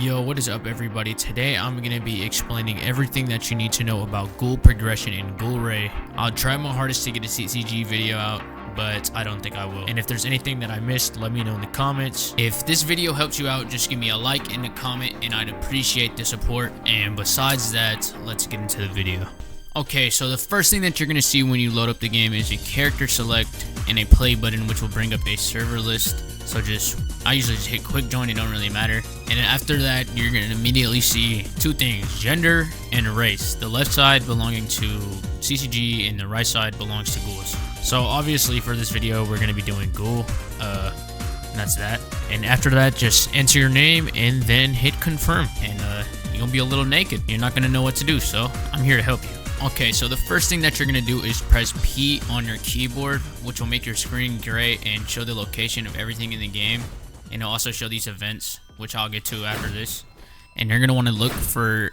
Yo, what is up everybody? Today I'm going to be explaining everything that you need to know about Ghoul progression in Ghoul Ray. I'll try my hardest to get a CCG video out, but I don't think I will. And if there's anything that I missed, let me know in the comments. If this video helps you out, just give me a like and a comment and I'd appreciate the support. And besides that, let's get into the video. Okay, so the first thing that you're going to see when you load up the game is a character select and a play button, which will bring up a server list. So I usually just hit quick join, it don't really matter. And then after that, you're going to immediately see two things, gender and race. The left side belonging to CCG and the right side belongs to ghouls. So obviously for this video, we're going to be doing ghoul. And that's that. And after that, just enter your name and then hit confirm. And you're going to be a little naked. You're not going to know what to do, so I'm here to help you. Okay, so the first thing that you're going to do is press P on your keyboard, which will make your screen gray and show the location of everything in the game. And it'll also show these events, which I'll get to after this. And you're going to want to look for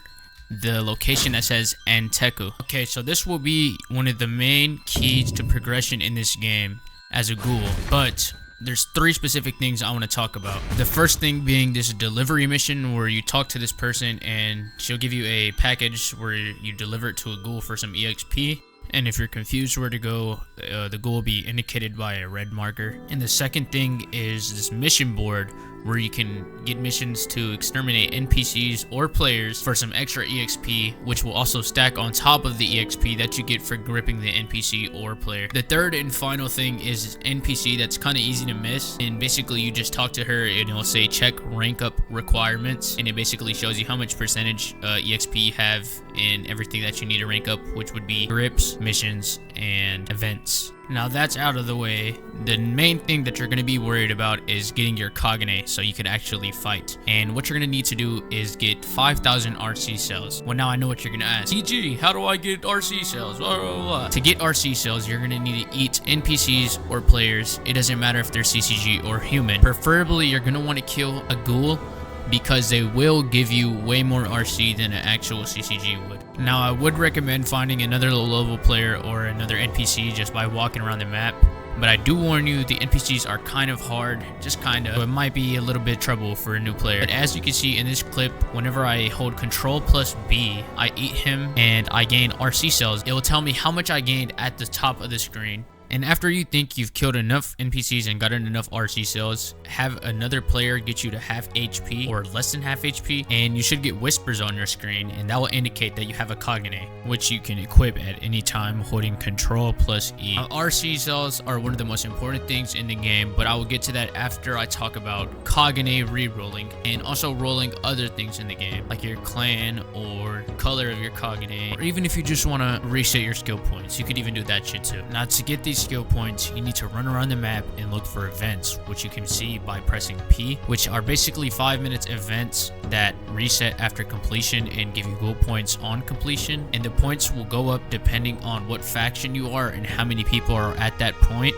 the location that says Anteku. Okay, so this will be one of the main keys to progression in this game as a ghoul. But there's three specific things I want to talk about. The first thing being this delivery mission where you talk to this person and she'll give you a package where you deliver it to a ghoul for some EXP. And if you're confused where to go, the ghoul will be indicated by a red marker. And the second thing is this mission board where you can get missions to exterminate NPCs or players for some extra EXP, which will also stack on top of the EXP that you get for gripping the NPC or player. The third and final thing is NPC that's kind of easy to miss, and basically you just talk to her and it'll say check rank up requirements, and it basically shows you how much percentage EXP you have and everything that you need to rank up, which would be grips, missions, and events. Now that's out of the way. The main thing that you're going to be worried about is getting your kagune so you can actually fight. And what you're going to need to do is get 5,000 RC cells. Well, now I know what you're going to ask. CG, how do I get RC cells? Blah, blah, blah. To get RC cells, you're going to need to eat NPCs or players. It doesn't matter if they're CCG or human. Preferably, you're going to want to kill a ghoul because they will give you way more RC than an actual CCG would. Now, I would recommend finding another low-level player or another NPC just by walking around the map. But I do warn you, the NPCs are kind of hard, just kind of. So it might be a little bit trouble for a new player. But as you can see in this clip, whenever I hold Control plus B, I eat him and I gain RC cells. It will tell me how much I gained at the top of the screen. And after you think you've killed enough NPCs and gotten enough RC cells, have another player get you to half HP or less than half HP, and you should get whispers on your screen, and that will indicate that you have a kagune, which you can equip at any time holding Control plus E. Now, RC cells are one of the most important things in the game, but I will get to that after I talk about kagune re-rolling and also rolling other things in the game, like your clan or color of your kagune, or even if you just want to reset your skill points, you could even do that shit too. Now, to get these skill points, you need to run around the map and look for events, which you can see by pressing P, which are basically 5 minutes events that reset after completion and give you ghoul points on completion. And the points will go up depending on what faction you are and how many people are at that point.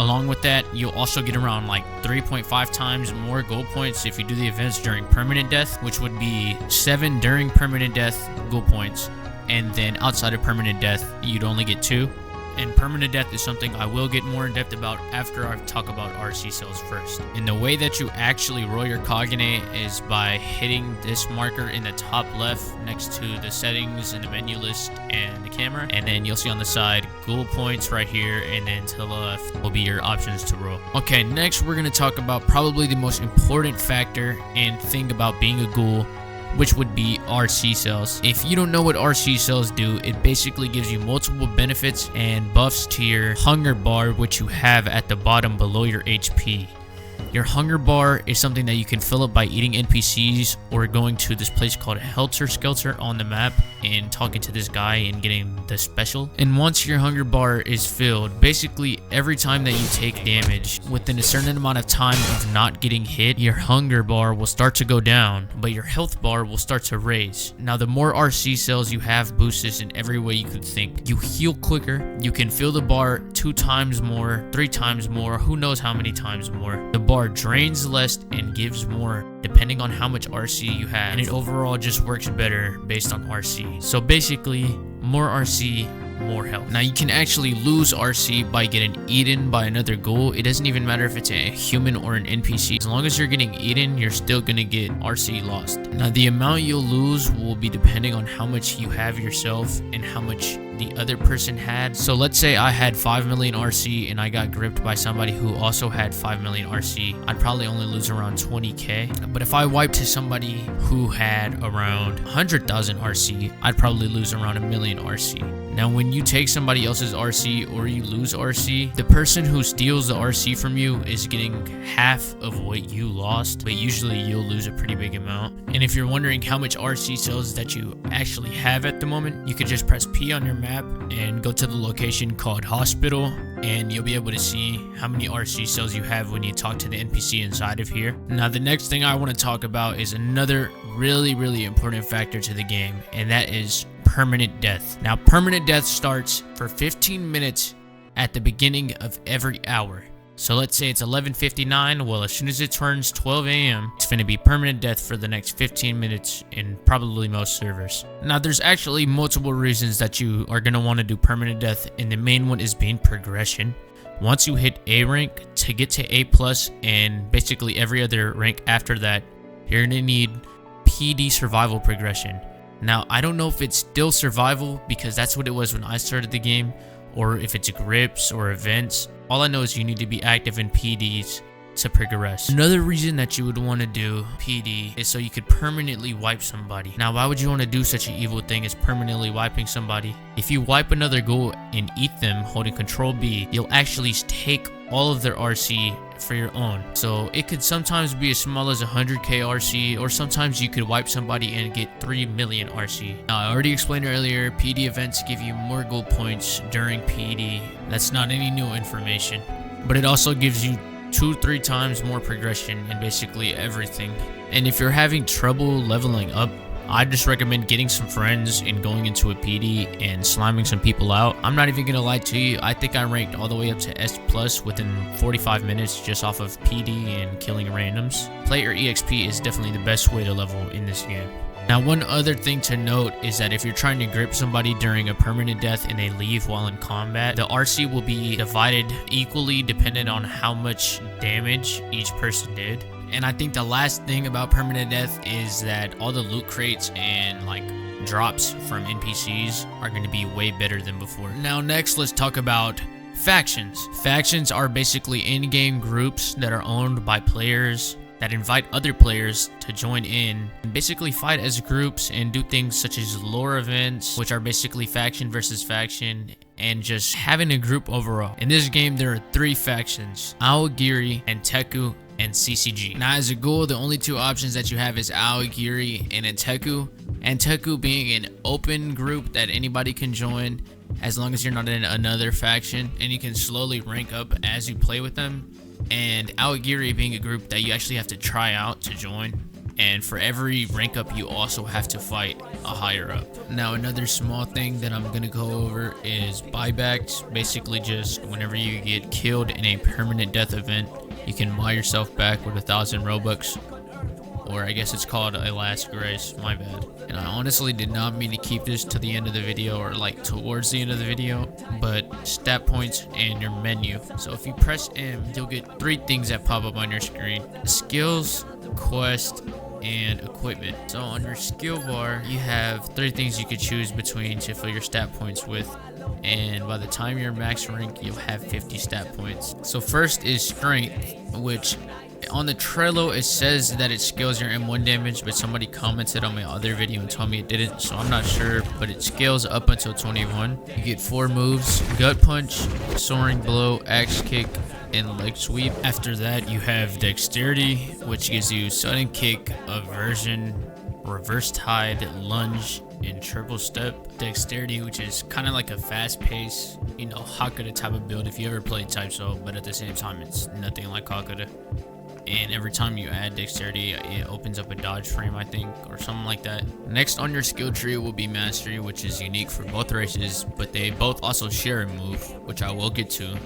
Along with that, you'll also get around like 3.5 times more gold points if you do the events during permanent death, which would be 7 during permanent death gold points, and then outside of permanent death, you'd only get 2. And permanent death is something I will get more in depth about after I talk about RC cells first. And the way that you actually roll your kagune is by hitting this marker in the top left next to the settings and the menu list and the camera. And then you'll see on the side ghoul points right here, and then to the left will be your options to roll. Okay, next we're going to talk about probably the most important factor and thing about being a ghoul, which would be RC cells. If you don't know what RC cells do, it basically gives you multiple benefits and buffs to your hunger bar, which you have at the bottom below your HP. Your hunger bar is something that you can fill up by eating NPCs or going to this place called Helter Skelter on the map and talking to this guy and getting the special. And once your hunger bar is filled, basically every time that you take damage within a certain amount of time of not getting hit, your hunger bar will start to go down, but your health bar will start to raise. Now, the more RC cells you have boosts this in every way you could think. You heal quicker, you can fill the bar 2 times more, 3 times more, who knows how many times more. The bar drains less and gives more depending on how much RC you have, and it overall just works better based on RC. So basically, more RC more health. Now you can actually lose RC by getting eaten by another ghoul. It doesn't even matter if it's a human or an NPC. As long as you're getting eaten, you're still gonna get RC lost. Now the amount you'll lose will be depending on how much you have yourself and how much the other person had. So let's say I had 5 million RC and I got gripped by somebody who also had 5 million RC. I'd probably only lose around 20k. But if I wiped to somebody who had around 100,000 RC, I'd probably lose around 1 million RC. Now when you take somebody else's RC or you lose RC, the person who steals the RC from you is getting half of what you lost, but usually you'll lose a pretty big amount. And if you're wondering how much RC cells that you actually have at the moment, you could just press P on your map and go to the location called hospital, and you'll be able to see how many RC cells you have when you talk to the NPC inside of here. Now the next thing I want to talk about is another really important factor to the game, and that is permanent death. Now permanent death starts for 15 minutes at the beginning of every hour. So let's say it's 11:59, well as soon as it turns 12 a.m. it's gonna be permanent death for the next 15 minutes in probably most servers. Now there's actually multiple reasons that you are gonna want to do permanent death, and the main one is being progression. Once you hit A rank, to get to A plus and basically every other rank after that, you're gonna need PD survival progression. Now I don't know if it's still survival because that's what it was when I started the game, or if it's grips or events. All I know is you need to be active in PDs to progress. Another reason that you would want to do PD is so you could permanently wipe somebody. Now why would you want to do such an evil thing as permanently wiping somebody? If you wipe another ghoul and eat them holding control B, you'll actually take all of their RC for your own. So it could sometimes be as small as 100k RC, or sometimes you could wipe somebody and get 3 million RC. Now I already explained earlier, PD events give you more gold points during PD. That's not any new information, but it also gives you 2-3 times more progression in basically everything. And if you're having trouble leveling up, I just recommend getting some friends and going into a PD and sliming some people out. I'm not even gonna lie to you, I think I ranked all the way up to S plus within 45 minutes just off of PD and killing randoms. Player EXP is definitely the best way to level in this game. Now one other thing to note is that if you're trying to grip somebody during a permanent death and they leave while in combat, the RC will be divided equally dependent on how much damage each person did. And I think the last thing about permanent death is that all the loot crates and like drops from NPCs are going to be way better than before. Now next let's talk about factions. Factions are basically in-game groups that are owned by players that invite other players to join in and basically fight as groups and do things such as lore events, which are basically faction versus faction, and just having a group overall. In this game there are 3 factions: Aogiri, Enteku, and CCG. Now as a ghoul, the only 2 options that you have is Aogiri and Enteku. Enteku being an open group that anybody can join as long as you're not in another faction, and you can slowly rank up as you play with them. And Aogiri being a group that you actually have to try out to join, and for every rank up you also have to fight a higher up. Now another small thing that I'm gonna go over is buybacks. Basically just whenever you get killed in a permanent death event, you can buy yourself back with 1,000 Robux, or I guess it's called a last grace, my bad. And I honestly did not mean to keep this to the end of the video, or like towards the end of the video, but stat points and your menu. So if you press M, you'll get 3 things that pop up on your screen: skills, quest, and equipment. So on your skill bar, you have 3 things you could choose between to fill your stat points with, and by the time you're max rank, you'll have 50 stat points. So first is strength, which on the Trello it says that it scales your M1 damage, but somebody commented on my other video and told me it didn't, so I'm not sure, but it scales up until 21. You get 4 moves: gut punch, soaring blow, axe kick, and leg sweep. After that you have dexterity, which gives you sudden kick, aversion, reverse tide, lunge, and triple step. Dexterity, which is kind of like a fast pace, you know, Hakata type of build if you ever played Type So, but at the same time it's nothing like Hakata. And every time you add dexterity, it opens up a dodge frame, I think, or something like that. Next on your skill tree will be mastery, which is unique for both races, but they both also share a move, which I will get to.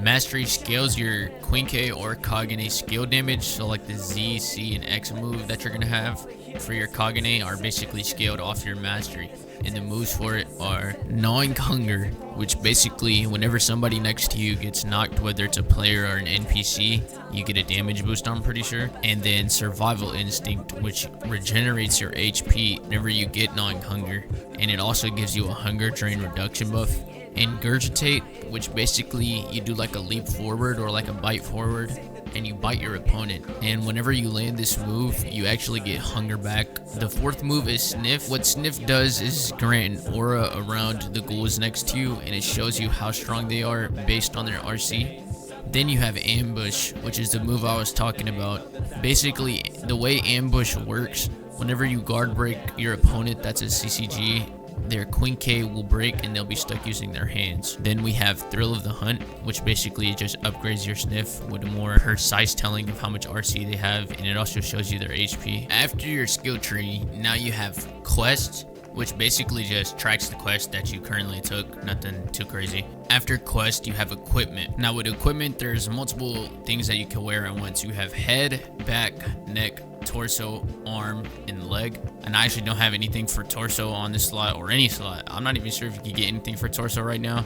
Mastery scales your Queen K or Kagune skill damage, so like the Z, C, and X move that you're gonna have for your Kagune are basically scaled off your mastery. And the moves for it are Gnawing Hunger, which basically whenever somebody next to you gets knocked, whether it's a player or an NPC, you get a damage boost, I'm pretty sure. And then Survival Instinct, which regenerates your HP whenever you get Gnawing Hunger, and it also gives you a hunger drain reduction buff. Ingurgitate, which basically you do like a leap forward or like a bite forward, and you bite your opponent, and whenever you land this move you actually get hunger back. The fourth move is Sniff. What Sniff does is grant an aura around the ghouls next to you, and it shows you how strong they are based on their RC. Then you have Ambush, which is the move I was talking about. Basically the way Ambush works, whenever you guard break your opponent that's a CCG, their Queen K will break and they'll be stuck using their hands. Then we have Thrill of the Hunt, which basically just upgrades your Sniff with a more precise telling of how much RC they have, and it also shows you their HP. After your skill tree, now you have Quest, which basically just tracks the quest that you currently took, nothing too crazy. After Quest, you have Equipment. Now with Equipment, there's multiple things that you can wear at once. You have head, back, neck, torso, arm, and leg. And I actually don't have anything for torso on this slot or any slot. I'm not even sure if you can get anything for torso right now.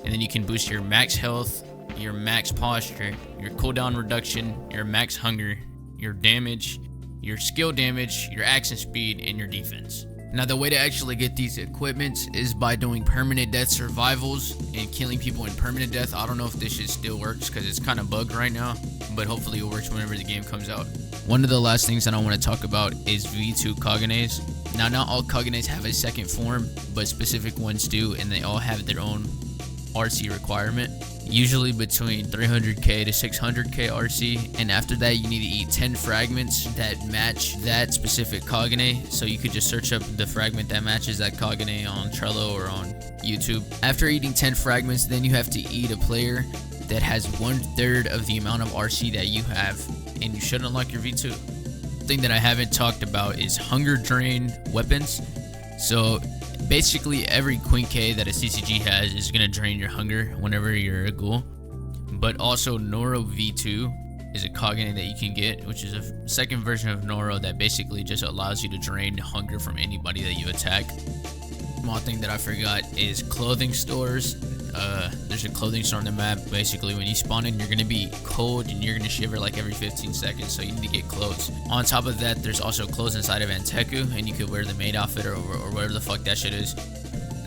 And then you can boost your max health, your max posture, your cooldown reduction, your max hunger, your damage, your skill damage, your action speed, and your defense. Now the way to actually get these equipments is by doing permanent death survivals and killing people in permanent death. I don't know if this shit still works because it's kind of bugged right now, but hopefully it works whenever the game comes out. One of the last things that I want to talk about is V2 Kagunes. Now not all Kagunes have a second form, but specific ones do, and they all have their own RC requirement. Usually between 300k to 600k RC, and after that you need to eat 10 fragments that match that specific Kagune. So you could just search up the fragment that matches that Kagune on Trello or on YouTube. After eating 10 fragments, then you have to eat a player that has 1/3 of the amount of RC that you have, and you should unlock your V2. Thing that I haven't talked about is hunger drain weapons. So basically every Queen K that a CCG has is going to drain your hunger whenever you're a ghoul. But also Noro V2 is a Kagune that you can get, which is a second version of Noro that basically just allows you to drain hunger from anybody that you attack. Small thing that I forgot is clothing stores. There's a clothing store on the map. Basically when you spawn in, you're going to be cold and you're going to shiver like every 15 seconds, so you need to get clothes. On top of that, there's also clothes inside of Anteku, and you could wear the maid outfit or whatever the fuck that shit is.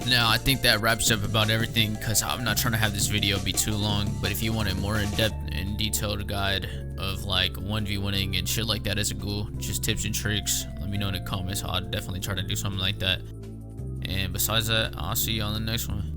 Now I think that wraps up about everything, because I'm not trying to have this video be too long, but if you want a more in-depth and detailed guide of like 1v1ing and shit like that as a ghoul, just tips and tricks, let me know in the comments. I'll definitely try to do something like that. And besides that, I'll see you on the next one.